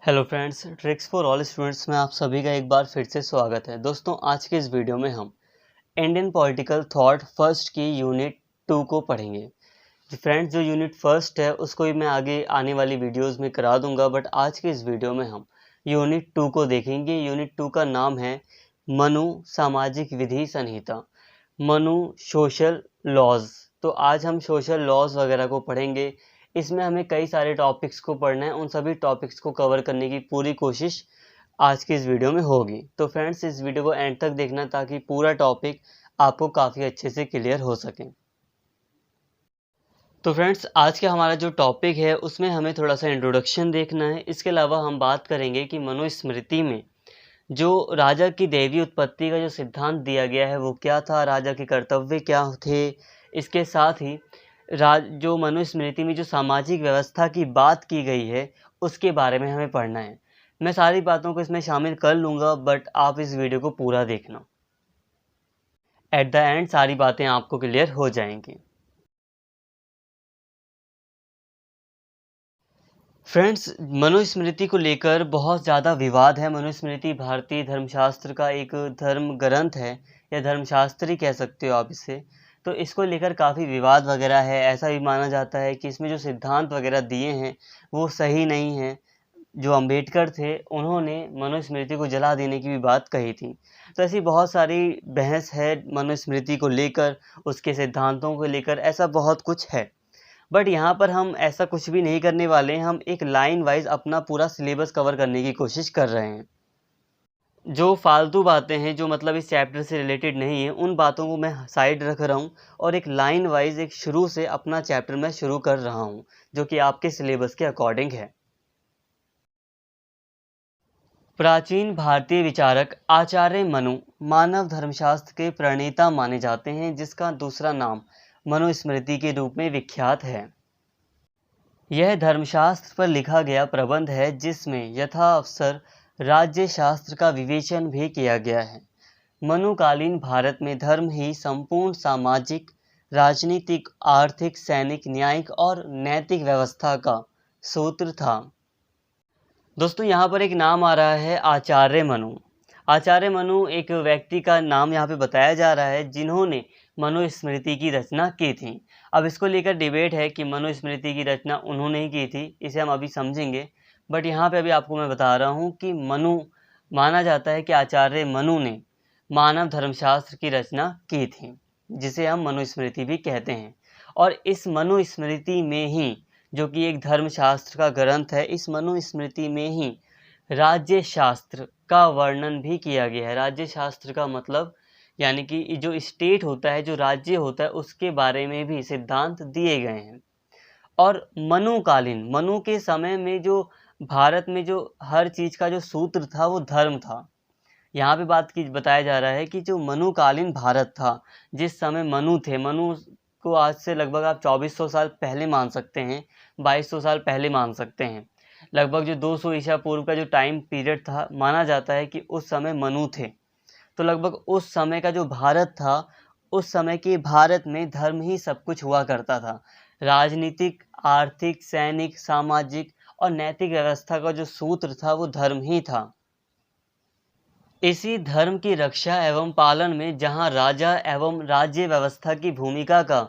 Hello friends, tricks for all students में आप सभी का एक बार फिर से स्वागत है। दोस्तों, आज के इस वीडियो में हम इंडियन पॉलिटिकल थॉट फर्स्ट की यूनिट 2 को पढ़ेंगे। फ्रेंड्स, जो यूनिट फर्स्ट है उसको भी मैं आगे आने वाली वीडियोस में करा दूंगा, बट आज के इस वीडियो में हम यूनिट 2 को देखेंगे। यूनिट 2 का नाम है मनु सामाजिक विधि संहिता, मनु सोशल लॉज। तो आज हम सोशल लॉज वगैरह को पढ़ेंगे। इसमें हमें कई सारे टॉपिक्स को पढ़ना है, उन सभी टॉपिक्स को कवर करने की पूरी कोशिश आज की इस वीडियो में होगी। तो फ्रेंड्स, इस वीडियो को एंड तक देखना ताकि पूरा टॉपिक आपको काफ़ी अच्छे से क्लियर हो सके। तो फ्रेंड्स, आज का हमारा जो टॉपिक है उसमें हमें थोड़ा सा इंट्रोडक्शन देखना है। इसके अलावा हम बात करेंगे कि मनुस्मृति में जो राजा की दैवीय उत्पत्ति का जो सिद्धांत दिया गया है वो क्या था, राजा के कर्तव्य क्या थे। इसके साथ ही जो मनुस्मृति में जो सामाजिक व्यवस्था की बात की गई है उसके बारे में हमें पढ़ना है। मैं सारी बातों को इसमें शामिल कर लूँगा, बट आप इस वीडियो को पूरा देखना। एट द एंड सारी बातें आपको क्लियर हो जाएंगी। फ्रेंड्स, मनुस्मृति को लेकर बहुत ज़्यादा विवाद है। मनुस्मृति भारतीय धर्मशास्त्र का एक धर्म ग्रंथ है, या धर्मशास्त्र ही कह सकते हो आप इसे। तो इसको लेकर काफ़ी विवाद वगैरह है। ऐसा भी माना जाता है कि इसमें जो सिद्धांत वगैरह दिए हैं वो सही नहीं हैं। जो अम्बेडकर थे उन्होंने मनुस्मृति को जला देने की भी बात कही थी। तो ऐसी बहुत सारी बहस है मनुस्मृति को लेकर, उसके सिद्धांतों को लेकर, ऐसा बहुत कुछ है। बट यहाँ पर हम ऐसा कुछ भी नहीं करने वाले हैं। हम एक लाइन वाइज अपना पूरा सिलेबस कवर करने की कोशिश कर रहे हैं। जो फालतू बातें हैं, जो मतलब इस चैप्टर से रिलेटेड नहीं है, उन बातों को मैं साइड रख रहा हूँ और एक लाइन वाइज एक शुरू से अपना चैप्टर मैं शुरू कर रहा हूँ, जो कि आपके सिलेबस के अकॉर्डिंग है। प्राचीन भारतीय विचारक आचार्य मनु मानव धर्मशास्त्र के प्रणेता माने जाते हैं, जिसका दूसरा नाम मनुस्मृति के रूप में विख्यात है। यह धर्मशास्त्र पर लिखा गया प्रबंध है जिसमें यथाअवसर राज्य शास्त्र का विवेचन भी किया गया है। मनुकालीन भारत में धर्म ही संपूर्ण सामाजिक, राजनीतिक, आर्थिक, सैनिक, न्यायिक और नैतिक व्यवस्था का सूत्र था। दोस्तों, यहाँ पर एक नाम आ रहा है आचार्य मनु। आचार्य मनु एक व्यक्ति का नाम यहाँ पे बताया जा रहा है जिन्होंने मनुस्मृति की रचना की थी। अब इसको लेकर डिबेट है कि मनुस्मृति की रचना उन्होंने ही की थी, इसे हम अभी समझेंगे। बट यहाँ पे अभी आपको मैं बता रहा हूँ कि मनु, माना जाता है कि आचार्य मनु ने मानव धर्मशास्त्र की रचना की थी, जिसे हम मनुस्मृति भी कहते हैं। और इस मनुस्मृति में ही, जो कि एक धर्मशास्त्र का ग्रंथ है, इस मनुस्मृति में ही राज्य शास्त्र का वर्णन भी किया गया है। राज्य शास्त्र का मतलब यानी कि जो स्टेट होता है, जो राज्य होता है, उसके बारे में भी सिद्धांत दिए गए हैं। और मनुकालीन, मनु के समय में जो भारत में जो हर चीज़ का जो सूत्र था वो धर्म था। यहाँ पे बताया जा रहा है कि जो मनुकालीन भारत था, जिस समय मनु थे, मनु को आज से लगभग आप 2400 साल पहले मान सकते हैं, 2200 साल पहले मान सकते हैं। लगभग जो 200 ईसा पूर्व का जो टाइम पीरियड था, माना जाता है कि उस समय मनु थे। तो लगभग उस समय का जो भारत था, उस समय के भारत में धर्म ही सब कुछ हुआ करता था। राजनीतिक, आर्थिक, सैनिक, सामाजिक और नैतिक व्यवस्था का जो सूत्र था वो धर्म ही था। इसी धर्म की रक्षा एवं पालन में जहाँ राजा एवं राज्य व्यवस्था की भूमिका का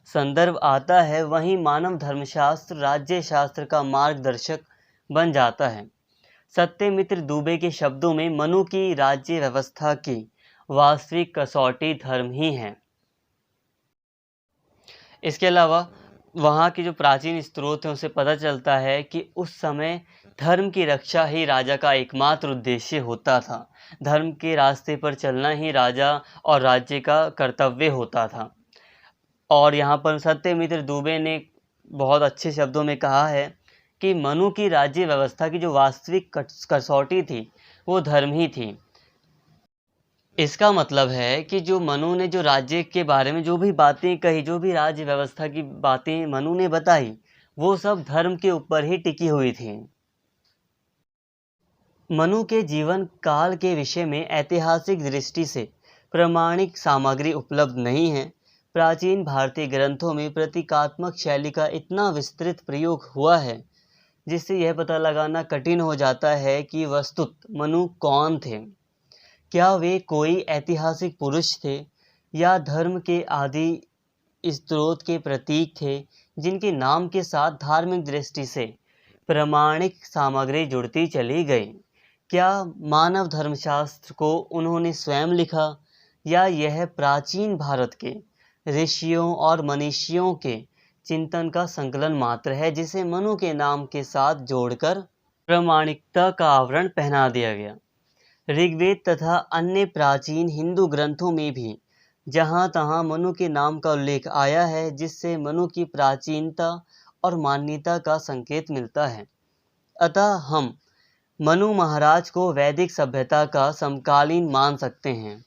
संदर्भ आता है, वहीं मानव धर्मशास्त्र राज्य शास्त्र का मार्गदर्शक बन जाता है। सत्यमित्र दुबे के शब्दों में मनु की राज्य व्यवस्था की वास्तविक कसौटी धर्म ही है। इसके अलावा वहाँ की जो प्राचीन स्रोत हैं उसे पता चलता है कि उस समय धर्म की रक्षा ही राजा का एकमात्र उद्देश्य होता था। धर्म के रास्ते पर चलना ही राजा और राज्य का कर्तव्य होता था। और यहाँ पर सत्यमित्र दुबे ने बहुत अच्छे शब्दों में कहा है कि मनु की राज्य व्यवस्था की जो वास्तविक कसौटी थी वो धर्म ही थी। इसका मतलब है कि जो मनु ने जो राज्य के बारे में जो भी बातें कही, जो भी राज्य व्यवस्था की बातें मनु ने बताई, वो सब धर्म के ऊपर ही टिकी हुई थी। मनु के जीवन काल के विषय में ऐतिहासिक दृष्टि से प्रामाणिक सामग्री उपलब्ध नहीं है। प्राचीन भारतीय ग्रंथों में प्रतीकात्मक शैली का इतना विस्तृत प्रयोग हुआ है जिससे यह पता लगाना कठिन हो जाता है कि वस्तुत मनु कौन थे। क्या वे कोई ऐतिहासिक पुरुष थे या धर्म के आदि स्रोत के प्रतीक थे जिनके नाम के साथ धार्मिक दृष्टि से प्रामाणिक सामग्री जुड़ती चली गई। क्या मानव धर्मशास्त्र को उन्होंने स्वयं लिखा या यह प्राचीन भारत के ऋषियों और मनीषियों के चिंतन का संकलन मात्र है जिसे मनु के नाम के साथ जोड़कर प्रामाणिकता का आवरण पहना दिया गया। ऋग्वेद तथा अन्य प्राचीन हिंदू ग्रंथों में भी जहाँ तहाँ मनु के नाम का उल्लेख आया है जिससे मनु की प्राचीनता और मान्यता का संकेत मिलता है। अतः हम मनु महाराज को वैदिक सभ्यता का समकालीन मान सकते हैं।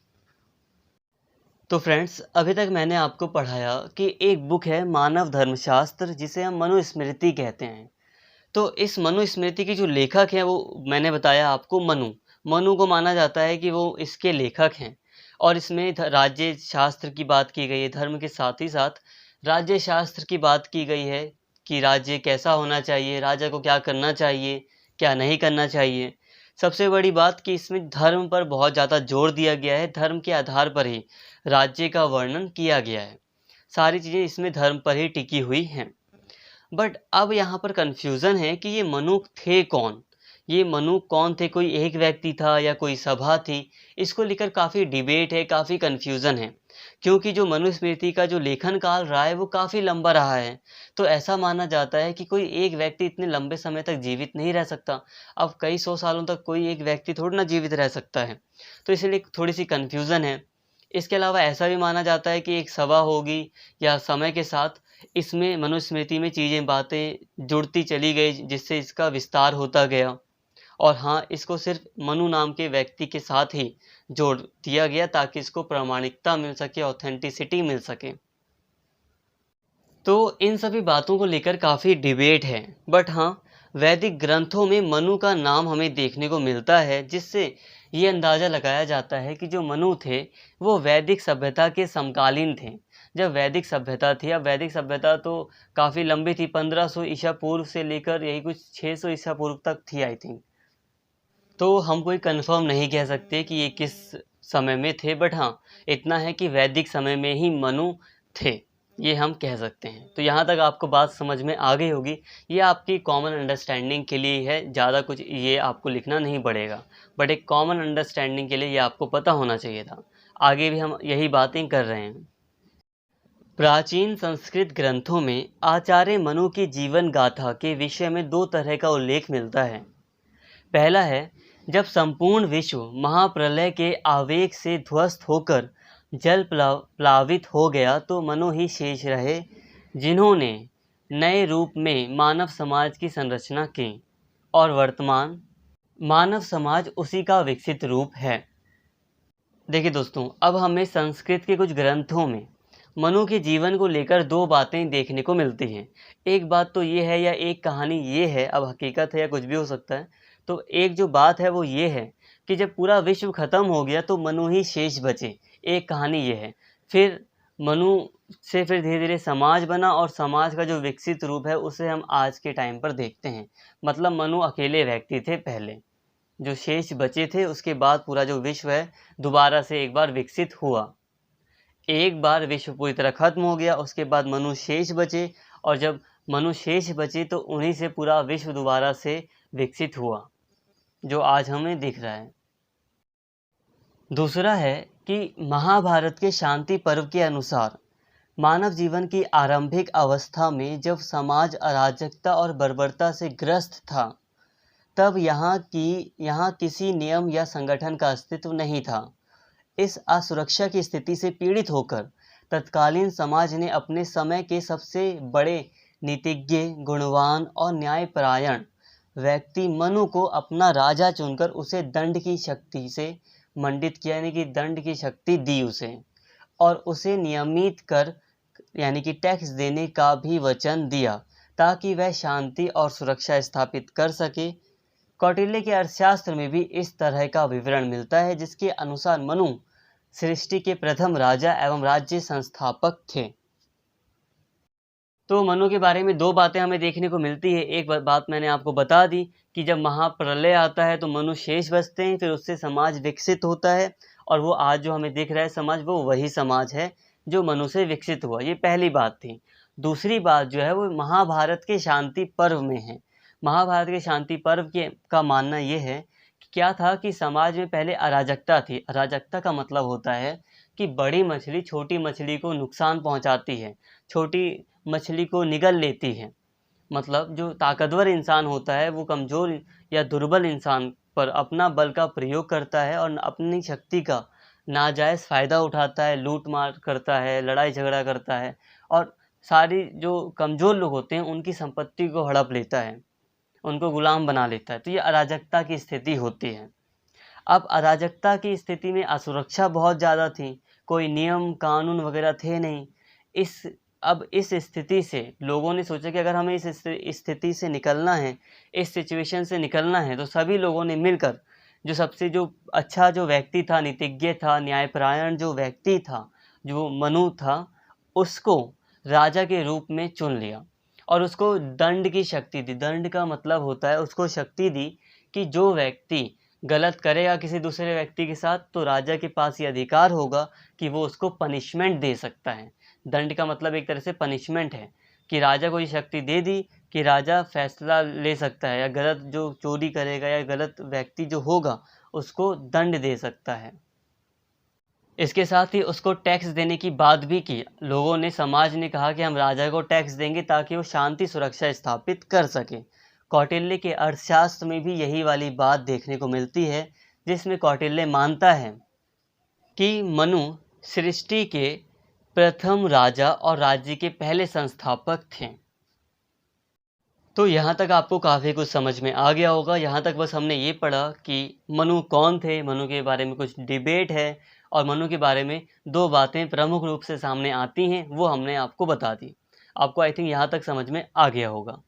तो फ्रेंड्स, अभी तक मैंने आपको पढ़ाया कि एक बुक है मानव धर्मशास्त्र जिसे हम मनुस्मृति कहते हैं। तो इस मनुस्मृति की जो लेखक हैं वो मैंने बताया आपको मनु को माना जाता है कि वो इसके लेखक हैं। और इसमें राज्य शास्त्र की बात की गई है, धर्म के साथ ही साथ राज्य शास्त्र की बात की गई है कि राज्य कैसा होना चाहिए, राजा को क्या करना चाहिए, क्या नहीं करना चाहिए। सबसे बड़ी बात कि इसमें धर्म पर बहुत ज़्यादा जोर दिया गया है, धर्म के आधार पर ही राज्य का वर्णन किया गया है। सारी चीज़ें इसमें धर्म पर ही टिकी हुई हैं। बट अब यहाँ पर कन्फ्यूज़न है कि ये मनु थे कौन, ये मनु कौन थे, कोई एक व्यक्ति था या कोई सभा थी। इसको लेकर काफ़ी डिबेट है, काफ़ी कन्फ्यूज़न है, क्योंकि जो मनुस्मृति का जो लेखन काल रहा है वो काफ़ी लंबा रहा है। तो ऐसा माना जाता है कि कोई एक व्यक्ति इतने लंबे समय तक जीवित नहीं रह सकता। अब कई सौ सालों तक कोई एक व्यक्ति थोड़ी ना जीवित रह सकता है, तो इसलिए थोड़ी सी कन्फ्यूज़न है। इसके अलावा ऐसा भी माना जाता है कि एक सभा होगी या समय के साथ इसमें मनुस्मृति में चीज़ें बातें जुड़ती चली गई जिससे इसका विस्तार होता गया। और हाँ, इसको सिर्फ मनु नाम के व्यक्ति के साथ ही जोड़ दिया गया ताकि इसको प्रामाणिकता मिल सके, ऑथेंटिसिटी मिल सके। तो इन सभी बातों को लेकर काफ़ी डिबेट है। बट हाँ, वैदिक ग्रंथों में मनु का नाम हमें देखने को मिलता है जिससे ये अंदाज़ा लगाया जाता है कि जो मनु थे वो वैदिक सभ्यता के समकालीन थे। जब वैदिक सभ्यता थी, अब वैदिक सभ्यता तो काफ़ी लंबी थी, 1500 ईसा पूर्व से लेकर यही कुछ 600 ईसा पूर्व तक थी आई थिंक। तो हम कोई कंफर्म नहीं कह सकते कि ये किस समय में थे, बट हाँ, इतना है कि वैदिक समय में ही मनु थे, ये हम कह सकते हैं। तो यहाँ तक आपको बात समझ में आ गई होगी। ये आपकी कॉमन अंडरस्टैंडिंग के लिए है, ज़्यादा कुछ ये आपको लिखना नहीं पड़ेगा, बट एक कॉमन अंडरस्टैंडिंग के लिए ये आपको पता होना चाहिए था। आगे भी हम यही बातें कर रहे हैं। प्राचीन संस्कृत ग्रंथों में आचार्य मनु की जीवन गाथा के विषय में दो तरह का उल्लेख मिलता है। पहला है, जब संपूर्ण विश्व महाप्रलय के आवेग से ध्वस्त होकर जल प्लावित हो गया तो मनु ही शेष रहे जिन्होंने नए रूप में मानव समाज की संरचना की और वर्तमान मानव समाज उसी का विकसित रूप है। देखिए दोस्तों, अब हमें संस्कृत के कुछ ग्रंथों में मनु के जीवन को लेकर दो बातें देखने को मिलती हैं। एक बात तो ये है या एक कहानी ये है, अब हकीकत है या कुछ भी हो सकता है। तो एक जो बात है वो ये है कि जब पूरा विश्व खत्म हो गया तो मनु ही शेष बचे, एक कहानी ये है। फिर मनु से फिर धीरे धीरे समाज बना और समाज का जो विकसित रूप है उसे हम आज के टाइम पर देखते हैं। मतलब मनु अकेले व्यक्ति थे पहले, जो शेष बचे थे उसके बाद पूरा जो विश्व है दोबारा से एक बार विकसित हुआ। एक बार विश्व पूरी तरह खत्म हो गया, उसके बाद मनु शेष बचे, और जब मनु शेष बचे तो उन्हीं से पूरा विश्व दोबारा से विकसित हुआ जो आज हमें दिख रहा है। दूसरा है कि महाभारत के शांति पर्व के अनुसार मानव जीवन की आरंभिक अवस्था में जब समाज अराजकता और बर्बरता से ग्रस्त था तब यहाँ किसी नियम या संगठन का अस्तित्व नहीं था। इस असुरक्षा की स्थिति से पीड़ित होकर तत्कालीन समाज ने अपने समय के सबसे बड़े नीतिज्ञ, गुणवान और न्यायपरायण व्यक्ति मनु को अपना राजा चुनकर उसे दंड की शक्ति से मंडित किया, यानी कि दंड की शक्ति दी उसे, और उसे नियमित कर यानी कि टैक्स देने का भी वचन दिया ताकि वह शांति और सुरक्षा स्थापित कर सके। कौटिल्य के अर्थशास्त्र में भी इस तरह का विवरण मिलता है जिसके अनुसार मनु सृष्टि के प्रथम राजा एवं राज्य संस्थापक थे। तो मनु के बारे में दो बातें हमें देखने को मिलती है। एक बात मैंने आपको बता दी कि जब महाप्रलय आता है तो मनु शेष बचते हैं, फिर उससे समाज विकसित होता है और वो आज जो हमें दिख रहा है समाज, वो वही समाज है जो मनु से विकसित हुआ। ये पहली बात थी। दूसरी बात जो है वो महाभारत के शांति पर्व में है। महाभारत के शांति पर्व का मानना ये है कि क्या था कि समाज में पहले अराजकता थी। अराजकता का मतलब होता है कि बड़ी मछली छोटी मछली को नुकसान पहुंचाती है, छोटी मछली को निगल लेती है। मतलब जो ताकतवर इंसान होता है वो कमज़ोर या दुर्बल इंसान पर अपना बल का प्रयोग करता है और अपनी शक्ति का नाजायज़ फ़ायदा उठाता है, लूट मार करता है, लड़ाई झगड़ा करता है और सारी जो कमज़ोर लोग होते हैं उनकी संपत्ति को हड़प लेता है, उनको गुलाम बना लेता है। तो ये अराजकता की स्थिति होती है। अब अराजकता की स्थिति में असुरक्षा बहुत ज़्यादा थी, कोई नियम कानून वगैरह थे नहीं। इस स्थिति से लोगों ने सोचा कि अगर हमें इस स्थिति से निकलना है, इस सिचुएशन से निकलना है, तो सभी लोगों ने मिलकर जो सबसे जो अच्छा जो व्यक्ति था, नीतिज्ञ था, न्यायपरायण जो व्यक्ति था, जो मनु था, उसको राजा के रूप में चुन लिया और उसको दंड की शक्ति दी। दंड का मतलब होता है उसको शक्ति दी कि जो व्यक्ति गलत करेगा किसी दूसरे व्यक्ति के साथ तो राजा के पास ये अधिकार होगा कि वो उसको पनिशमेंट दे सकता है। दंड का मतलब एक तरह से पनिशमेंट है कि राजा को ये शक्ति दे दी कि राजा फैसला ले सकता है या गलत जो चोरी करेगा या गलत व्यक्ति जो होगा उसको दंड दे सकता है। इसके साथ ही उसको टैक्स देने की बात भी की। लोगों ने, समाज ने कहा कि हम राजा को टैक्स देंगे ताकि वो शांति सुरक्षा स्थापित कर सके। कौटिल्य के अर्थशास्त्र में भी यही वाली बात देखने को मिलती है, जिसमें कौटिल्य मानता है कि मनु सृष्टि के प्रथम राजा और राज्य के पहले संस्थापक थे। तो यहाँ तक आपको काफ़ी कुछ समझ में आ गया होगा। यहाँ तक बस हमने ये पढ़ा कि मनु कौन थे, मनु के बारे में कुछ डिबेट है और मनु के बारे में दो बातें प्रमुख रूप से सामने आती हैं, वो हमने आपको बता दी। आपको आई थिंक यहाँ तक समझ में आ गया होगा।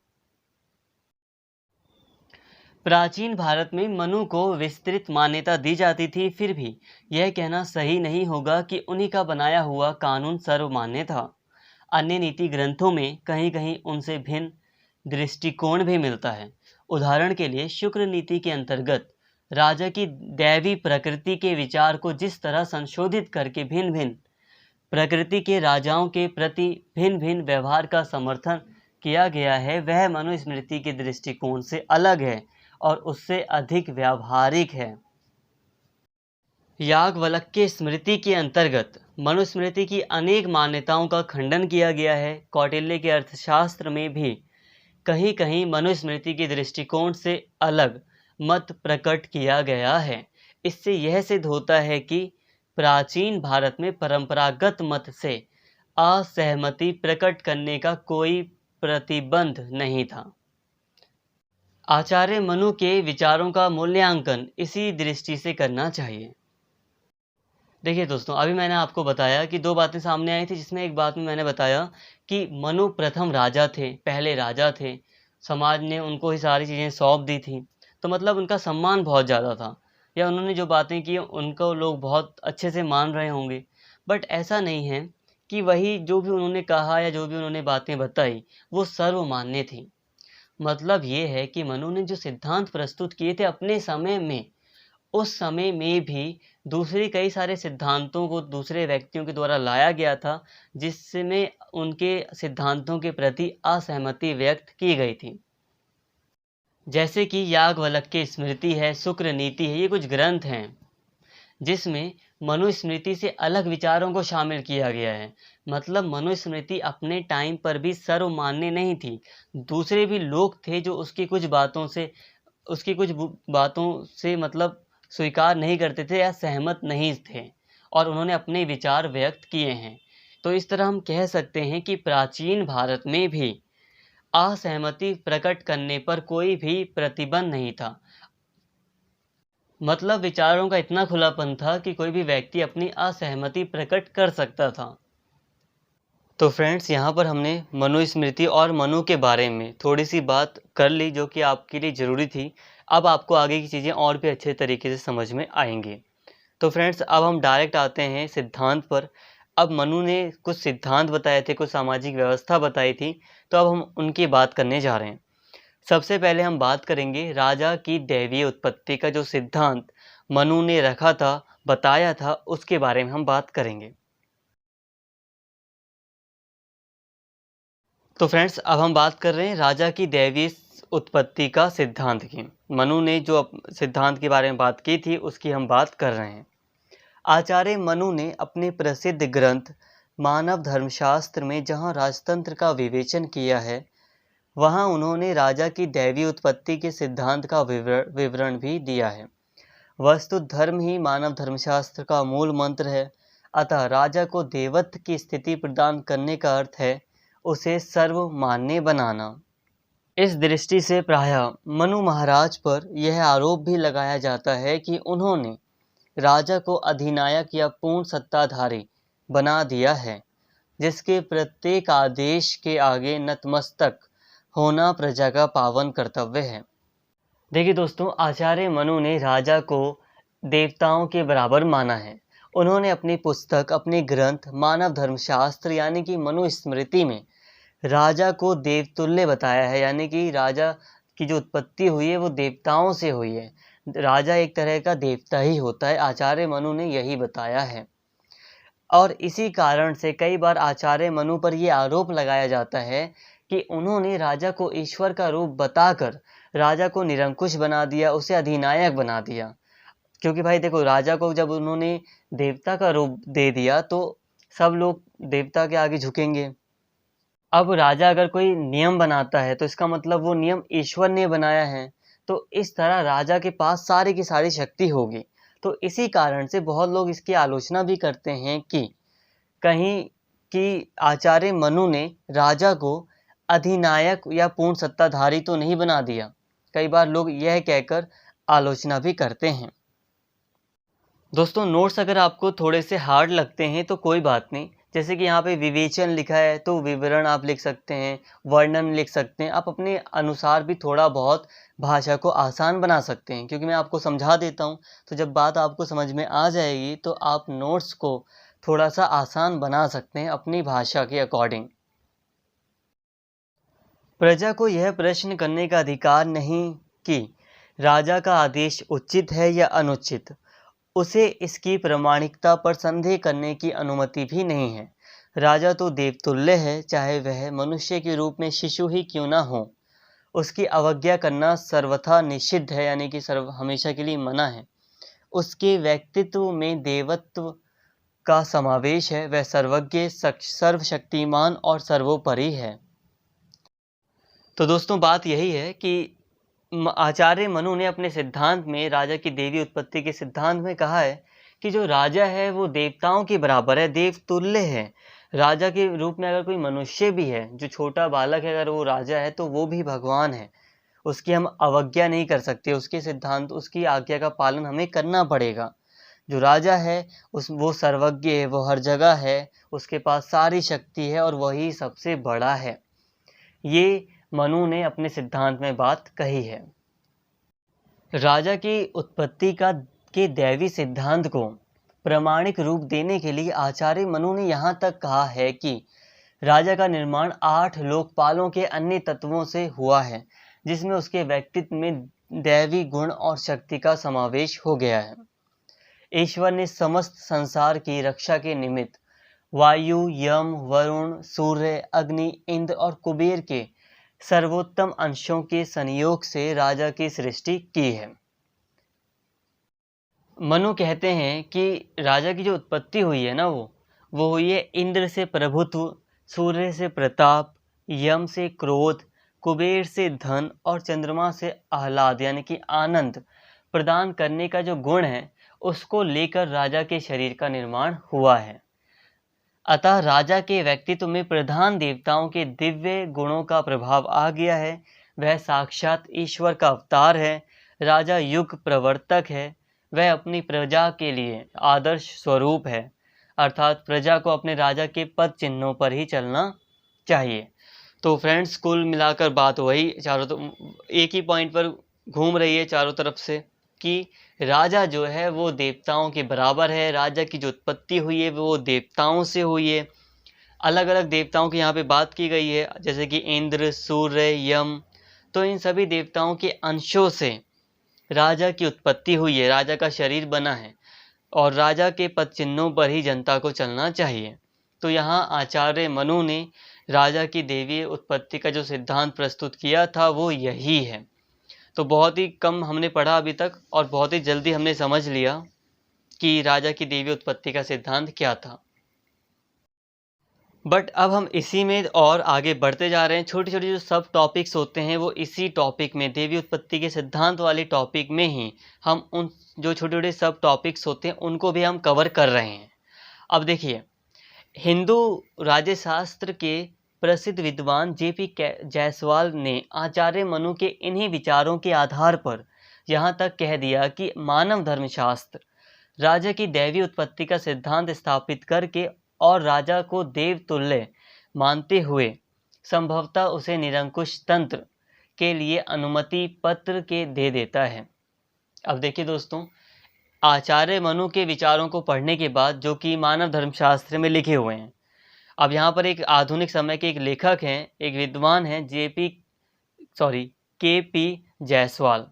प्राचीन भारत में मनु को विस्तृत मान्यता दी जाती थी, फिर भी यह कहना सही नहीं होगा कि उन्हीं का बनाया हुआ कानून सर्वमान्य था। अन्य नीति ग्रंथों में कहीं कहीं उनसे भिन्न दृष्टिकोण भी मिलता है। उदाहरण के लिए शुक्र नीति के अंतर्गत राजा की दैवी प्रकृति के विचार को जिस तरह संशोधित करके भिन्न भिन्न प्रकृति के राजाओं के प्रति भिन्न भिन्न व्यवहार का समर्थन किया गया है, वह मनुस्मृति के दृष्टिकोण से अलग है और उससे अधिक व्यावहारिक है। याज्ञवल्क्य स्मृति के अंतर्गत मनुस्मृति की अनेक मान्यताओं का खंडन किया गया है। कौटिल्य के अर्थशास्त्र में भी कहीं कहीं मनुस्मृति के दृष्टिकोण से अलग मत प्रकट किया गया है। इससे यह सिद्ध होता है कि प्राचीन भारत में परंपरागत मत से असहमति प्रकट करने का कोई प्रतिबंध नहीं था। आचार्य मनु के विचारों का मूल्यांकन इसी दृष्टि से करना चाहिए। देखिए दोस्तों, अभी मैंने आपको बताया कि दो बातें सामने आई थी, जिसमें एक बात में मैंने बताया कि मनु प्रथम राजा थे, पहले राजा थे, समाज ने उनको ही सारी चीज़ें सौंप दी थी, तो मतलब उनका सम्मान बहुत ज़्यादा था, या उन्होंने जो बातें की उनको लोग बहुत अच्छे से मान रहे होंगे। बट ऐसा नहीं है कि वही जो भी उन्होंने कहा या जो भी उन्होंने बातें बताई वो सर्वमान्य थी। मतलब ये है कि मनु ने जो सिद्धांत प्रस्तुत किए थे अपने समय में, उस समय में भी दूसरे कई सारे सिद्धांतों को दूसरे व्यक्तियों के द्वारा लाया गया था, जिसमें उनके सिद्धांतों के प्रति असहमति व्यक्त की गई थी। जैसे कि याज्ञवल्क्य स्मृति है, शुक्र नीति है, ये कुछ ग्रंथ हैं जिसमें मनुस्मृति से अलग विचारों को शामिल किया गया है। मतलब मनुस्मृति अपने टाइम पर भी सर्वमान्य नहीं थी, दूसरे भी लोग थे जो उसकी कुछ बातों से मतलब स्वीकार नहीं करते थे या सहमत नहीं थे, और उन्होंने अपने विचार व्यक्त किए हैं। तो इस तरह हम कह सकते हैं कि प्राचीन भारत में भी असहमति प्रकट करने पर कोई भी प्रतिबंध नहीं था। मतलब विचारों का इतना खुलापन था कि कोई भी व्यक्ति अपनी असहमति प्रकट कर सकता था। तो फ्रेंड्स, यहाँ पर हमने मनुस्मृति और मनु के बारे में थोड़ी सी बात कर ली, जो कि आपके लिए ज़रूरी थी। अब आपको आगे की चीज़ें और भी अच्छे तरीके से समझ में आएंगी। तो फ्रेंड्स, अब हम डायरेक्ट आते हैं सिद्धांत पर। अब मनु ने कुछ सिद्धांत बताए थे, कुछ सामाजिक व्यवस्था बताई थी, तो अब हम उनकी बात करने जा रहे हैं। सबसे पहले हम बात करेंगे राजा की दैवीय उत्पत्ति का जो सिद्धांत मनु ने रखा था, बताया था, उसके बारे में हम बात करेंगे। तो फ्रेंड्स, अब हम बात कर रहे हैं राजा की दैवीय उत्पत्ति का सिद्धांत की। मनु ने जो सिद्धांत के बारे में बात की थी, उसकी हम बात कर रहे हैं। आचार्य मनु ने अपने प्रसिद्ध ग्रंथ मानव धर्मशास्त्र में जहाँ राजतंत्र का विवेचन किया है, वहाँ उन्होंने राजा की दैवीय उत्पत्ति के सिद्धांत का विवरण भी दिया है। वस्तु धर्म ही मानव धर्मशास्त्र का मूल मंत्र है, अतः राजा को देवत्व की स्थिति प्रदान करने का अर्थ है उसे सर्वमान्य बनाना। इस दृष्टि से प्रायः मनु महाराज पर यह आरोप भी लगाया जाता है कि उन्होंने राजा को अधिनायक या पूर्ण सत्ताधारी बना दिया है, जिसके प्रत्येक आदेश के आगे नतमस्तक होना प्रजा का पावन कर्तव्य है। देखिए दोस्तों, आचार्य मनु ने राजा को देवताओं के बराबर माना है। उन्होंने अपनी पुस्तक, अपने ग्रंथ मानव धर्मशास्त्र यानी कि मनुस्मृति में राजा को देवतुल्य बताया है, यानी कि राजा की जो उत्पत्ति हुई है वो देवताओं से हुई है। राजा एक तरह का देवता ही होता है, आचार्य मनु ने यही बताया है। और इसी कारण से कई बार आचार्य मनु पर यह आरोप लगाया जाता है कि उन्होंने राजा को ईश्वर का रूप बताकर राजा को निरंकुश बना दिया, उसे अधिनायक बना दिया। क्योंकि भाई देखो, राजा को जब उन्होंने देवता का रूप दे दिया तो सब लोग देवता के आगे झुकेंगे। अब राजा अगर कोई नियम बनाता है तो इसका मतलब वो नियम ईश्वर ने बनाया है, तो इस तरह राजा के पास सारी की सारी शक्ति होगी। तो इसी कारण से बहुत लोग इसकी आलोचना भी करते हैं कि कहीं कि आचार्य मनु ने राजा को अधिनायक या पूर्ण सत्ताधारी तो नहीं बना दिया। कई बार लोग यह कहकर आलोचना भी करते हैं। दोस्तों, नोट्स अगर आपको थोड़े से हार्ड लगते हैं तो कोई बात नहीं। जैसे कि यहाँ पे विवेचन लिखा है तो विवरण आप लिख सकते हैं, वर्णन लिख सकते हैं। आप अपने अनुसार भी थोड़ा बहुत भाषा को आसान बना सकते हैं, क्योंकि मैं आपको समझा देता हूँ, तो जब बात आपको समझ में आ जाएगी तो आप नोट्स को थोड़ा सा आसान बना सकते हैं अपनी भाषा के अकॉर्डिंग। प्रजा को यह प्रश्न करने का अधिकार नहीं कि राजा का आदेश उचित है या अनुचित। उसे इसकी प्रामाणिकता पर संदेह करने की अनुमति भी नहीं है। राजा तो देवतुल्य है, चाहे वह मनुष्य के रूप में शिशु ही क्यों ना हो। उसकी अवज्ञा करना सर्वथा निषिद्ध है, यानी कि हमेशा के लिए मना है। उसके व्यक्तित्व में देवत्व का समावेश है। वह सर्वज्ञ, सर्वशक्तिमान और सर्वोपरि है। तो दोस्तों, बात यही है कि आचार्य मनु ने अपने सिद्धांत में राजा की देवी उत्पत्ति के सिद्धांत में कहा है कि जो राजा है वो देवताओं के बराबर है, देवतुल्य है। राजा के रूप में अगर कोई मनुष्य भी है, जो छोटा बालक है, अगर वो राजा है तो वो भी भगवान है। उसकी हम अवज्ञा नहीं कर सकते। उसके सिद्धांत, उसकी आज्ञा का पालन हमें करना पड़ेगा। जो राजा है वो सर्वज्ञ है, वो हर जगह है, उसके पास सारी शक्ति है और वही सबसे बड़ा है। ये मनु ने अपने सिद्धांत में बात कही है। राजा की उत्पत्ति के दैवी सिद्धांत को प्रामाणिक रूप देने के लिए आचार्य मनु ने यहाँ तक कहा है कि राजा का निर्माण 8 लोकपालों के अन्य तत्वों से हुआ है, जिसमें उसके व्यक्तित्व में दैवी गुण और शक्ति का समावेश हो गया है। ईश्वर ने समस्त संसार की रक्षा के निमित्त वायु, यम, वरुण, सूर्य, अग्नि, इंद्र और कुबेर के सर्वोत्तम अंशों के संयोग से राजा की सृष्टि की है। मनु कहते हैं कि राजा की जो उत्पत्ति हुई है ना, वो हुई है इंद्र से प्रभुत्व, सूर्य से प्रताप, यम से क्रोध, कुबेर से धन और चंद्रमा से आह्लाद यानी कि आनंद प्रदान करने का जो गुण है, उसको लेकर राजा के शरीर का निर्माण हुआ है। अतः राजा के व्यक्तित्व में प्रधान देवताओं के दिव्य गुणों का प्रभाव आ गया है। वह साक्षात ईश्वर का अवतार है। राजा युग प्रवर्तक है। वह अपनी प्रजा के लिए आदर्श स्वरूप है, अर्थात प्रजा को अपने राजा के पद चिन्हों पर ही चलना चाहिए। तो फ्रेंड्स, कुल मिलाकर बात वही, चारों तो एक ही पॉइंट पर घूम रही है चारों तरफ से। कि राजा जो है वो देवताओं के बराबर है, राजा की जो उत्पत्ति हुई है वो देवताओं से हुई है। अलग अलग देवताओं की यहाँ पे बात की गई है, जैसे कि इंद्र, सूर्य, यम। तो इन सभी देवताओं के अंशों से राजा की उत्पत्ति हुई है, राजा का शरीर बना है और राजा के पद चिन्हों पर ही जनता को चलना चाहिए। तो यहाँ आचार्य मनु ने राजा की दैवीय उत्पत्ति का जो सिद्धांत प्रस्तुत किया था वो यही है। तो बहुत ही कम हमने पढ़ा अभी तक और बहुत ही जल्दी हमने समझ लिया कि राजा की दैवीय उत्पत्ति का सिद्धांत क्या था। बट अब हम इसी में और आगे बढ़ते जा रहे हैं। छोटे छोटे जो सब टॉपिक्स होते हैं वो इसी टॉपिक में, देवी उत्पत्ति के सिद्धांत वाले टॉपिक में ही हम उन जो छोटे छोटे सब टॉपिक्स होते हैं उनको भी हम कवर कर रहे हैं। अब देखिए, हिंदू राज्यशास्त्र के प्रसिद्ध विद्वान जे.पी. जायसवाल ने आचार्य मनु के इन्हीं विचारों के आधार पर यहाँ तक कह दिया कि मानव धर्मशास्त्र राजा की दैवीय उत्पत्ति का सिद्धांत स्थापित करके और राजा को देवतुल्य मानते हुए संभवतः उसे निरंकुश तंत्र के लिए अनुमति पत्र के दे देता है। अब देखिए दोस्तों, आचार्य मनु के विचारों को पढ़ने के बाद जो कि मानव धर्मशास्त्र में लिखे हुए हैं, अब यहाँ पर एक आधुनिक समय के एक लेखक हैं, एक विद्वान हैं के.पी. जायसवाल,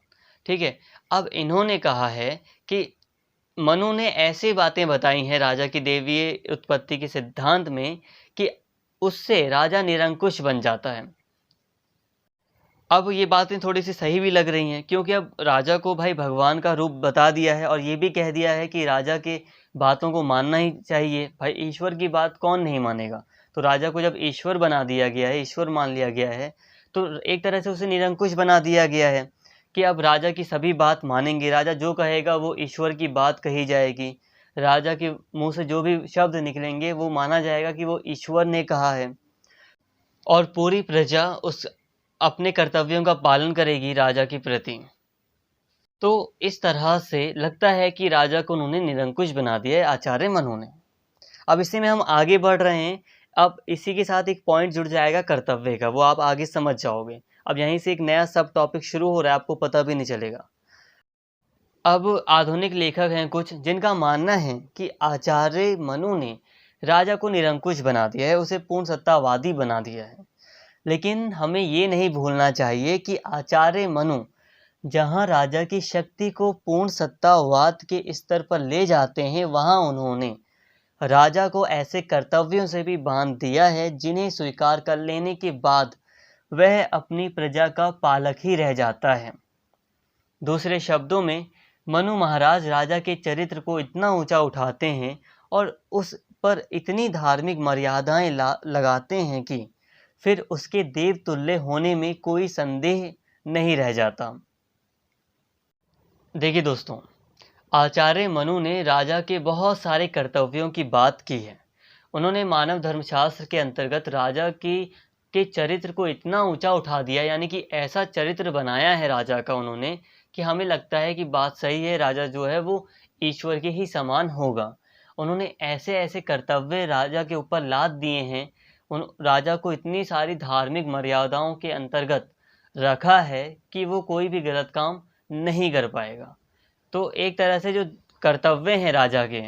ठीक है। अब इन्होंने कहा है कि मनु ने ऐसी बातें बताई हैं राजा की दैवीय उत्पत्ति के सिद्धांत में कि उससे राजा निरंकुश बन जाता है। अब ये बातें थोड़ी सी सही भी लग रही हैं, क्योंकि अब राजा को भाई भगवान का रूप बता दिया है और ये भी कह दिया है कि राजा के बातों को मानना ही चाहिए। भाई ईश्वर की बात कौन नहीं मानेगा। तो राजा को जब ईश्वर बना दिया गया है, ईश्वर मान लिया गया है, तो एक तरह से उसे निरंकुश बना दिया गया है कि अब राजा की सभी बात मानेंगे। राजा जो कहेगा वो ईश्वर की बात कही जाएगी। राजा के मुंह से जो भी शब्द निकलेंगे वो माना जाएगा कि वो ईश्वर ने कहा है और पूरी प्रजा उस अपने कर्तव्यों का पालन करेगी राजा के प्रति। तो इस तरह से लगता है कि राजा को उन्होंने निरंकुश बना दिया है आचार्य मनु ने। अब इसी में हम आगे बढ़ रहे हैं। अब इसी के साथ एक पॉइंट जुड़ जाएगा कर्तव्य का, वो आप आगे समझ जाओगे। अब यहीं से एक नया सब टॉपिक शुरू हो रहा है, आपको पता भी नहीं चलेगा। अब आधुनिक लेखक हैं कुछ जिनका मानना है कि आचार्य मनु ने राजा को निरंकुश बना दिया है, उसे पूर्ण सत्तावादी बना दिया है। लेकिन हमें ये नहीं भूलना चाहिए कि आचार्य मनु जहाँ राजा की शक्ति को पूर्ण सत्तावाद के स्तर पर ले जाते हैं, वहाँ उन्होंने राजा को ऐसे कर्तव्यों से भी बांध दिया है जिन्हें स्वीकार कर लेने के बाद वह अपनी प्रजा का पालक ही रह जाता है। दूसरे शब्दों में, मनु महाराज राजा के चरित्र को इतना ऊंचा उठाते हैं और उस पर इतनी धार्मिक मर्यादाएं लगाते हैं कि फिर उसके देवतुल्य होने में कोई संदेह नहीं रह जाता। देखिए दोस्तों, आचार्य मनु ने राजा के बहुत सारे कर्तव्यों की बात की है। उन्होंने मानव धर्मशास्त्र के अंतर्गत राजा के चरित्र को इतना ऊंचा उठा दिया, यानी कि ऐसा चरित्र बनाया है राजा का उन्होंने कि हमें लगता है कि बात सही है, राजा जो है वो ईश्वर के ही समान होगा। उन्होंने ऐसे ऐसे कर्तव्य राजा के ऊपर लाद दिए हैं, उन राजा को इतनी सारी धार्मिक मर्यादाओं के अंतर्गत रखा है कि वो कोई भी गलत काम नहीं कर पाएगा। तो एक तरह से जो कर्तव्य हैं राजा के,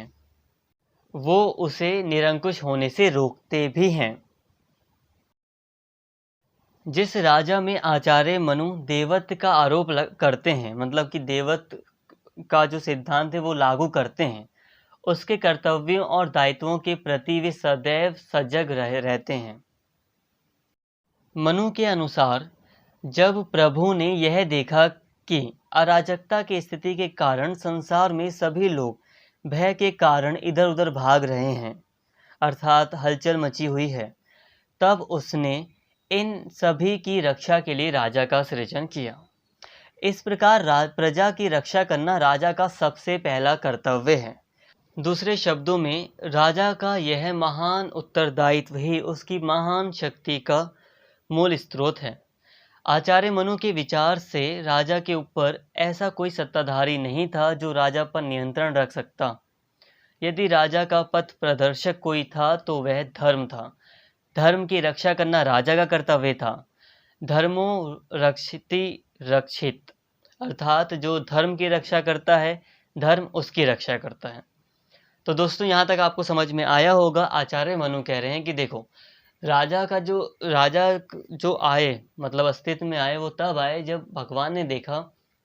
वो उसे निरंकुश होने से रोकते भी हैं। जिस राजा में आचार्य मनु देवत्व का आरोप करते हैं, मतलब कि देवत्व का जो सिद्धांत है वो लागू करते हैं, उसके कर्तव्यों और दायित्वों के प्रति वे सदैव सजग रहते हैं। मनु के अनुसार जब प्रभु ने यह देखा कि अराजकता की स्थिति के कारण संसार में सभी लोग भय के कारण इधर उधर भाग रहे हैं, अर्थात हलचल मची हुई है, तब उसने इन सभी की रक्षा के लिए राजा का सृजन किया। इस प्रकार प्रजा की रक्षा करना राजा का सबसे पहला कर्तव्य है। दूसरे शब्दों में, राजा का यह महान उत्तरदायित्व ही उसकी महान शक्ति का मूल स्रोत है। आचार्य मनु के विचार से राजा के ऊपर ऐसा कोई सत्ताधारी नहीं था जो राजा पर नियंत्रण रख सकता। यदि राजा का पथ प्रदर्शक कोई था तो वह धर्म था। धर्म की रक्षा करना राजा का कर्तव्य था। धर्मो रक्षिति रक्षित, अर्थात जो धर्म की रक्षा करता है, धर्म उसकी रक्षा करता है। तो दोस्तों यहाँ तक आपको समझ में आया होगा। आचार्य मनु कह रहे हैं कि देखो, राजा जो आए, मतलब अस्तित्व में आए, वो तब आए जब भगवान ने देखा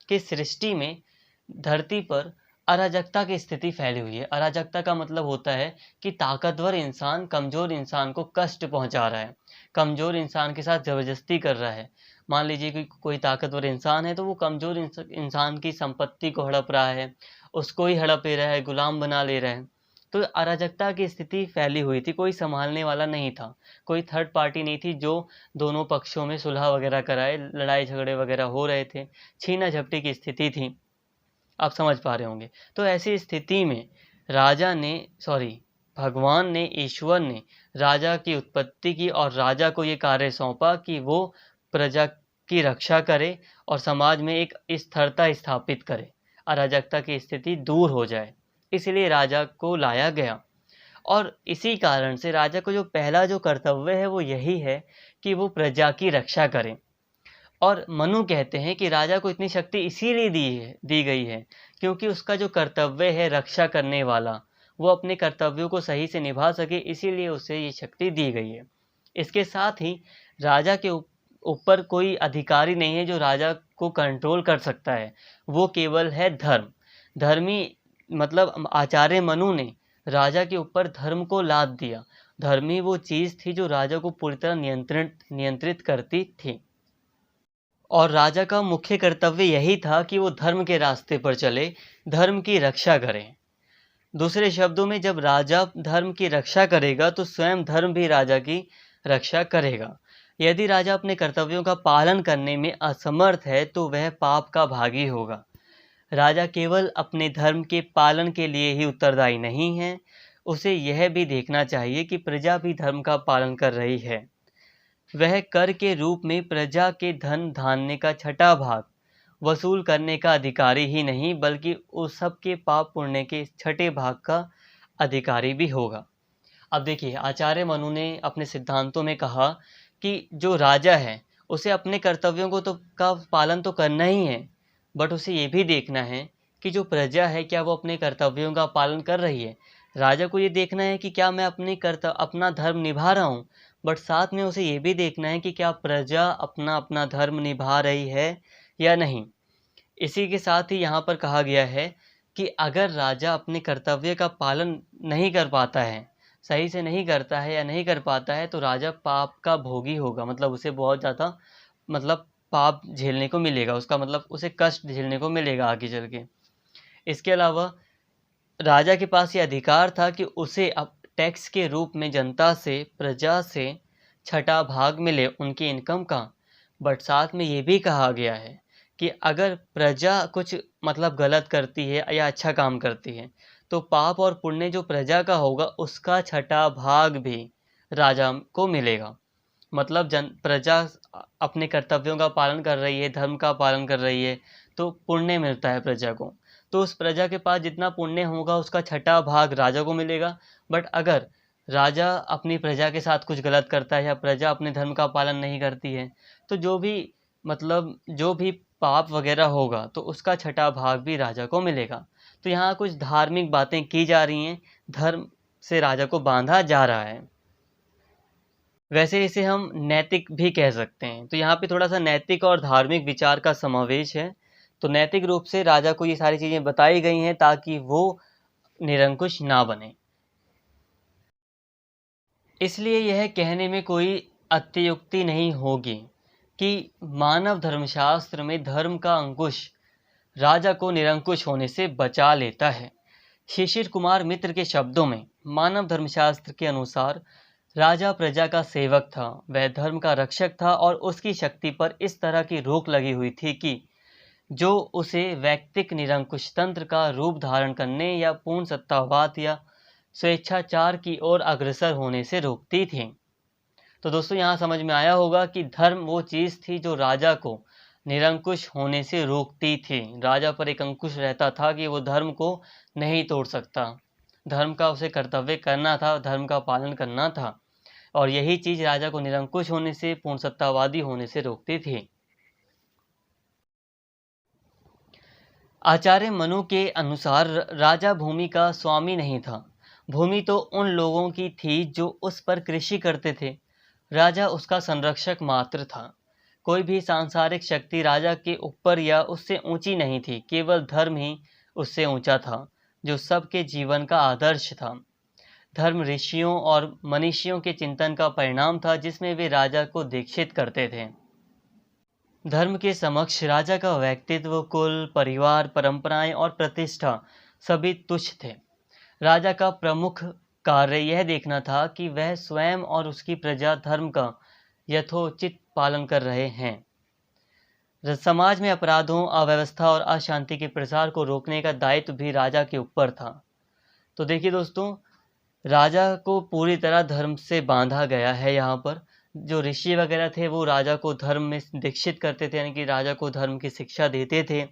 कि सृष्टि में, धरती पर अराजकता की स्थिति फैली हुई है। अराजकता का मतलब होता है कि ताकतवर इंसान कमजोर इंसान को कष्ट पहुंचा रहा है, कमजोर इंसान के साथ जबरदस्ती कर रहा है। मान लीजिए कि कोई ताकतवर इंसान है तो वो कमजोर इंसान की संपत्ति को हड़प रहा है, उसको ही हड़प ले रहा है, गुलाम बना ले रहा है। तो अराजकता की स्थिति फैली हुई थी, कोई संभालने वाला नहीं था, कोई थर्ड पार्टी नहीं थी जो दोनों पक्षों में सुलह वगैरह कराए, लड़ाई झगड़े वगैरह हो रहे थे, छीना झपटी की स्थिति थी। आप समझ पा रहे होंगे। तो ऐसी स्थिति में भगवान ने, ईश्वर ने राजा की उत्पत्ति की और राजा को ये कार्य सौंपा कि वो प्रजा की रक्षा करे और समाज में एक स्थिरता स्थापित करे, अराजकता की स्थिति दूर हो जाए। इसलिए राजा को लाया गया और इसी कारण से राजा को जो पहला जो कर्तव्य है वो यही है कि वो प्रजा की रक्षा करे। और मनु कहते हैं कि राजा को इतनी शक्ति इसीलिए दी गई है क्योंकि उसका जो कर्तव्य है रक्षा करने वाला, वो अपने कर्तव्यों को सही से निभा सके, इसीलिए उसे ये शक्ति दी गई है। इसके साथ ही राजा के ऊपर कोई अधिकारी नहीं है जो राजा को कंट्रोल कर सकता है, वो केवल है धर्म। धर्मी मतलब आचार्य मनु ने राजा के ऊपर धर्म को लाद दिया। धर्म ही वो चीज थी जो राजा को पूरी तरह नियंत्रित करती थी और राजा का मुख्य कर्तव्य यही था कि वो धर्म के रास्ते पर चले, धर्म की रक्षा करें। दूसरे शब्दों में, जब राजा धर्म की रक्षा करेगा तो स्वयं धर्म भी राजा की रक्षा करेगा। यदि राजा अपने कर्तव्यों का पालन करने में असमर्थ है तो वह पाप का भागी होगा। राजा केवल अपने धर्म के पालन के लिए ही उत्तरदायी नहीं है, उसे यह भी देखना चाहिए कि प्रजा भी धर्म का पालन कर रही है। वह कर के रूप में प्रजा के धन धान्य का छठा भाग वसूल करने का अधिकारी ही नहीं बल्कि उस सब के पाप पुण्य के छठे भाग का अधिकारी भी होगा। अब देखिए, आचार्य मनु ने अपने सिद्धांतों में कहा कि जो राजा है उसे अपने कर्तव्यों को का पालन तो करना ही है, बट उसे ये भी देखना है कि जो प्रजा है क्या वो अपने कर्तव्यों का पालन कर रही है। राजा को ये देखना है कि क्या मैं अपना धर्म निभा रहा हूँ, बट साथ में उसे ये भी देखना है कि क्या प्रजा अपना अपना धर्म निभा रही है या नहीं। इसी के साथ ही यहाँ पर कहा गया है कि अगर राजा अपने कर्तव्य का पालन नहीं कर पाता है, सही से नहीं करता है या नहीं कर पाता है, तो राजा पाप का भोगी होगा। मतलब उसे बहुत ज़्यादा पाप झेलने को मिलेगा, उसका मतलब उसे कष्ट झेलने को मिलेगा आगे चल के। इसके अलावा राजा के पास ये अधिकार था कि उसे अब टैक्स के रूप में जनता से, प्रजा से छठा भाग मिले उनकी इनकम का। बट साथ में ये भी कहा गया है कि अगर प्रजा कुछ गलत करती है या अच्छा काम करती है तो पाप और पुण्य जो प्रजा का होगा उसका छठा भाग भी राजा को मिलेगा। मतलब प्रजा अपने कर्तव्यों का पालन कर रही है, धर्म का पालन कर रही है, तो पुण्य मिलता है प्रजा को। तो उस प्रजा के पास जितना पुण्य होगा उसका छठा भाग राजा को मिलेगा। बट अगर राजा अपनी प्रजा के साथ कुछ गलत करता है या प्रजा अपने धर्म का पालन नहीं करती है तो जो भी पाप वगैरह होगा तो उसका छठा भाग भी राजा को मिलेगा। तो यहाँ कुछ धार्मिक बातें की जा रही हैं, धर्म से राजा को बांधा जा रहा है। वैसे इसे हम नैतिक भी कह सकते हैं। तो यहाँ पे थोड़ा सा नैतिक और धार्मिक विचार का समावेश है। तो नैतिक रूप से राजा को ये सारी चीजें बताई गई हैं ताकि वो निरंकुश ना बने। इसलिए यह कहने में कोई अत्युक्ति नहीं होगी कि मानव धर्मशास्त्र में धर्म का अंकुश राजा को निरंकुश होने से बचा लेता है। शिशिर कुमार मित्र के शब्दों में, मानव धर्मशास्त्र के अनुसार राजा प्रजा का सेवक था, वह धर्म का रक्षक था और उसकी शक्ति पर इस तरह की रोक लगी हुई थी कि जो उसे वैयक्तिक निरंकुश तंत्र का रूप धारण करने या पूर्ण सत्तावाद या स्वेच्छाचार की ओर अग्रसर होने से रोकती थी। तो दोस्तों यहाँ समझ में आया होगा कि धर्म वो चीज़ थी जो राजा को निरंकुश होने से रोकती थी। राजा पर एक अंकुश रहता था कि वो धर्म को नहीं तोड़ सकता, धर्म का उसे कर्तव्य करना था, धर्म का पालन करना था, और यही चीज़ राजा को निरंकुश होने से, पूर्ण सत्तावादी होने से रोकती थी। आचार्य मनु के अनुसार राजा भूमि का स्वामी नहीं था। भूमि तो उन लोगों की थी जो उस पर कृषि करते थे। राजा उसका संरक्षक मात्र था। कोई भी सांसारिक शक्ति राजा के ऊपर या उससे ऊंची नहीं थी, केवल धर्म ही उससे ऊंचा था, जो सबके जीवन का आदर्श था। धर्म ऋषियों और मनीषियों के चिंतन का परिणाम था, जिसमें वे राजा को दीक्षित करते थे। धर्म के समक्ष राजा का व्यक्तित्व, कुल, परिवार, परंपराएं और प्रतिष्ठा सभी तुच्छ थे। राजा का प्रमुख कार्य यह देखना था कि वह स्वयं और उसकी प्रजा धर्म का यथोचित पालन कर रहे हैं। समाज में अपराधों, अव्यवस्था और अशांति के प्रसार को रोकने का दायित्व भी राजा के ऊपर था। तो देखिए दोस्तों, राजा को पूरी तरह धर्म से बांधा गया है। यहाँ पर जो ऋषि वगैरह थे वो राजा को धर्म में दीक्षित करते थे, यानी कि राजा को धर्म की शिक्षा देते थे।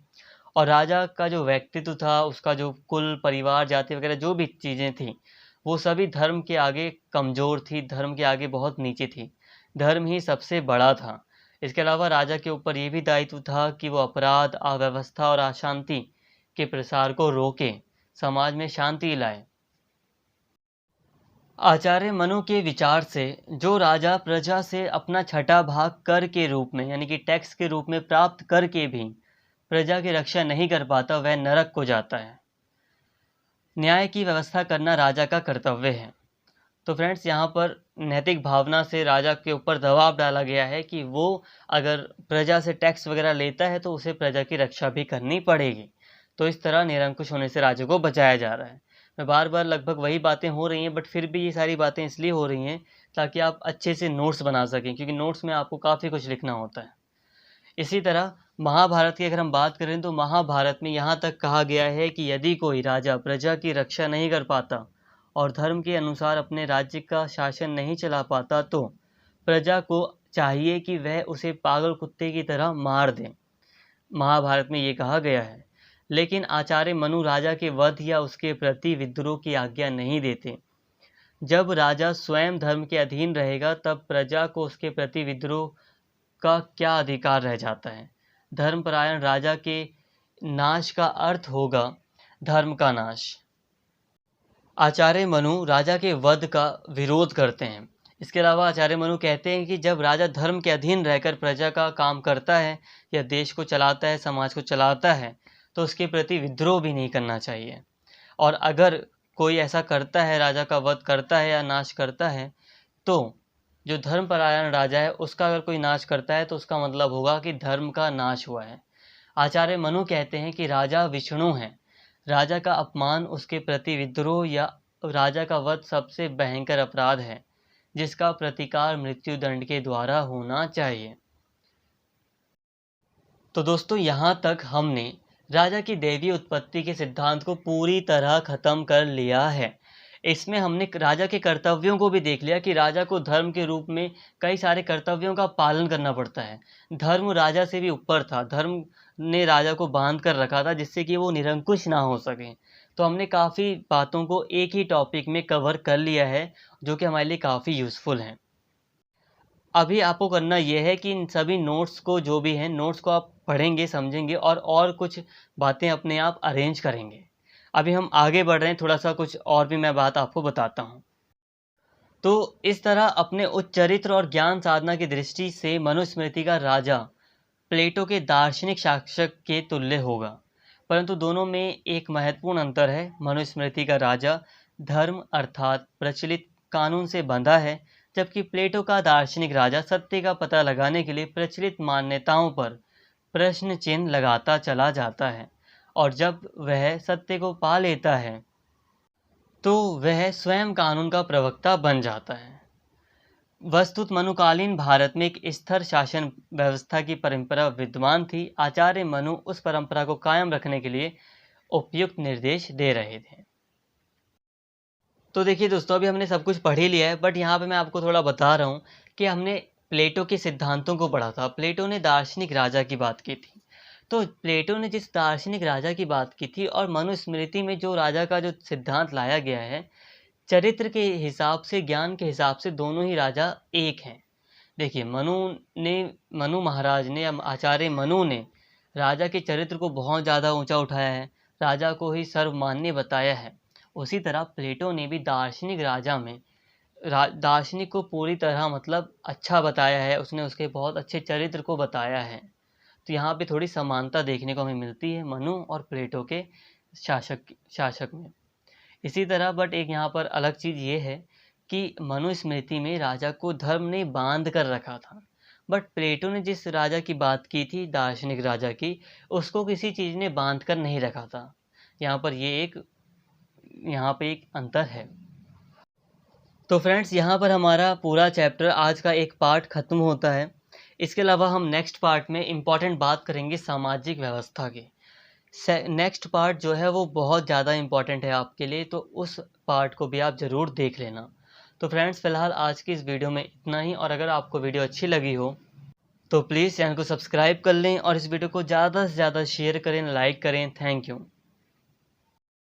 और राजा का जो व्यक्तित्व था, उसका जो कुल, परिवार, जाति वगैरह जो भी चीज़ें थी, वो सभी धर्म के आगे कमज़ोर थी, धर्म के आगे बहुत नीचे थी। धर्म ही सबसे बड़ा था। इसके अलावा राजा के ऊपर ये भी दायित्व था कि वो अपराध, अव्यवस्था और अशांति के प्रसार को रोके, समाज में शांति लाए। आचार्य मनु के विचार से जो राजा प्रजा से अपना छठा भाग कर के रूप में, यानी कि टैक्स के रूप में प्राप्त करके भी प्रजा की रक्षा नहीं कर पाता, वह नरक को जाता है। न्याय की व्यवस्था करना राजा का कर्तव्य है। तो फ्रेंड्स, यहाँ पर नैतिक भावना से राजा के ऊपर दबाव डाला गया है कि वो अगर प्रजा से टैक्स वगैरह लेता है तो उसे प्रजा की रक्षा भी करनी पड़ेगी। तो इस तरह निरंकुश होने से राजा को बचाया जा रहा है। मैं बार बार लगभग वही बातें हो रही हैं, बट फिर भी ये सारी बातें इसलिए हो रही हैं ताकि आप अच्छे से नोट्स बना सकें, क्योंकि नोट्स में आपको काफ़ी कुछ लिखना होता है। इसी तरह महाभारत की अगर हम बात करें तो महाभारत में यहाँ तक कहा गया है कि यदि कोई राजा प्रजा की रक्षा नहीं कर पाता और धर्म के अनुसार अपने राज्य का शासन नहीं चला पाता, तो प्रजा को चाहिए कि वह उसे पागल कुत्ते की तरह मार दें। महाभारत में ये कहा गया है। लेकिन आचार्य मनु राजा के वध या उसके प्रति विद्रोह की आज्ञा नहीं देते। जब राजा स्वयं धर्म के अधीन रहेगा, तब प्रजा को उसके प्रति विद्रोह का क्या अधिकार रह जाता है। धर्मपरायण राजा के नाश का अर्थ होगा धर्म का नाश। आचार्य मनु राजा के वध का विरोध करते हैं। इसके अलावा आचार्य मनु कहते हैं कि जब राजा धर्म के अधीन रहकर प्रजा का काम करता है या देश को चलाता है, समाज को चलाता है, तो उसके प्रति विद्रोह भी नहीं करना चाहिए। और अगर कोई ऐसा करता है, राजा का वध करता है या नाश करता है, तो जो धर्मपरायण राजा है उसका अगर कोई नाश करता है तो उसका मतलब होगा कि धर्म का नाश हुआ है। आचार्य मनु कहते हैं कि राजा विष्णु हैं। राजा का अपमान, उसके प्रति विद्रोह या राजा का वध सबसे भयंकर अपराध है, जिसका प्रतिकार मृत्यु दंड के द्वारा होना चाहिए। तो दोस्तों, यहाँ तक हमने राजा की दैवीय उत्पत्ति के सिद्धांत को पूरी तरह खत्म कर लिया है। इसमें हमने राजा के कर्तव्यों को भी देख लिया कि राजा को धर्म के रूप में कई सारे कर्तव्यों का पालन करना पड़ता है। धर्म राजा से भी ऊपर था। धर्म ने राजा को बांध कर रखा था जिससे कि वो निरंकुश ना हो सके। तो हमने काफ़ी बातों को एक ही टॉपिक में कवर कर लिया है, जो कि हमारे लिए काफ़ी यूज़फुल हैं। अभी आपको करना यह है कि इन सभी नोट्स को, जो भी हैं नोट्स को आप पढ़ेंगे, समझेंगे और कुछ बातें अपने आप अरेंज करेंगे। अभी हम आगे बढ़ रहे हैं, थोड़ा सा कुछ और भी मैं बात आपको बताता हूँ। तो इस तरह अपने उच्च चरित्र और ज्ञान साधना की दृष्टि से मनुस्मृति का राजा प्लेटो के दार्शनिक शासक के तुल्य होगा। परंतु दोनों में एक महत्वपूर्ण अंतर है। मनुस्मृति का राजा धर्म अर्थात प्रचलित कानून से बंधा है, जबकि प्लेटो का दार्शनिक राजा सत्य का पता लगाने के लिए प्रचलित मान्यताओं पर प्रश्न चिन्ह लगाता चला जाता है, और जब वह सत्य को पा लेता है तो वह स्वयं कानून का प्रवक्ता बन जाता है। वस्तुत मनुकालीन भारत में एक स्थिर शासन व्यवस्था की परंपरा विद्यमान थी। आचार्य मनु उस परंपरा को कायम रखने के लिए उपयुक्त निर्देश दे रहे थे। तो देखिए दोस्तों, अभी हमने सब कुछ पढ़ ही लिया है, बट यहाँ पे मैं आपको थोड़ा बता रहा हूँ कि हमने प्लेटो के सिद्धांतों को पढ़ा था। प्लेटो ने दार्शनिक राजा की बात की थी। तो प्लेटो ने जिस दार्शनिक राजा की बात की थी और मनुस्मृति में जो राजा का जो सिद्धांत लाया गया है, चरित्र के हिसाब से, ज्ञान के हिसाब से दोनों ही राजा एक हैं। देखिए, मनु महाराज ने या आचार्य मनु ने राजा के चरित्र को बहुत ज़्यादा ऊंचा उठाया है, राजा को ही सर्वमान्य बताया है। उसी तरह प्लेटो ने भी दार्शनिक राजा में दार्शनिक को पूरी तरह मतलब अच्छा बताया है, उसने उसके बहुत अच्छे चरित्र को बताया है। तो यहाँ पे थोड़ी समानता देखने को हमें मिलती है मनु और प्लेटो के शासक में। इसी तरह बट एक यहाँ पर अलग चीज़ ये है कि मनुस्मृति में राजा को धर्म ने बांध कर रखा था, बट प्लेटो ने जिस राजा की बात की थी, दार्शनिक राजा की, उसको किसी चीज़ ने बांध कर नहीं रखा था। यहाँ पर यहाँ पे एक अंतर है। तो फ्रेंड्स, यहाँ पर हमारा पूरा चैप्टर आज का एक पार्ट ख़त्म होता है। इसके अलावा हम नेक्स्ट पार्ट में इम्पॉर्टेंट बात करेंगे सामाजिक व्यवस्था की। नेक्स्ट पार्ट जो है वो बहुत ज़्यादा इम्पॉर्टेंट है आपके लिए, तो उस पार्ट को भी आप ज़रूर देख लेना। तो फ्रेंड्स, फ़िलहाल आज की इस वीडियो में इतना ही, और अगर आपको वीडियो अच्छी लगी हो तो प्लीज़ चैनल को सब्सक्राइब कर लें और इस वीडियो को ज़्यादा से ज़्यादा शेयर करें, लाइक करें। Thank you.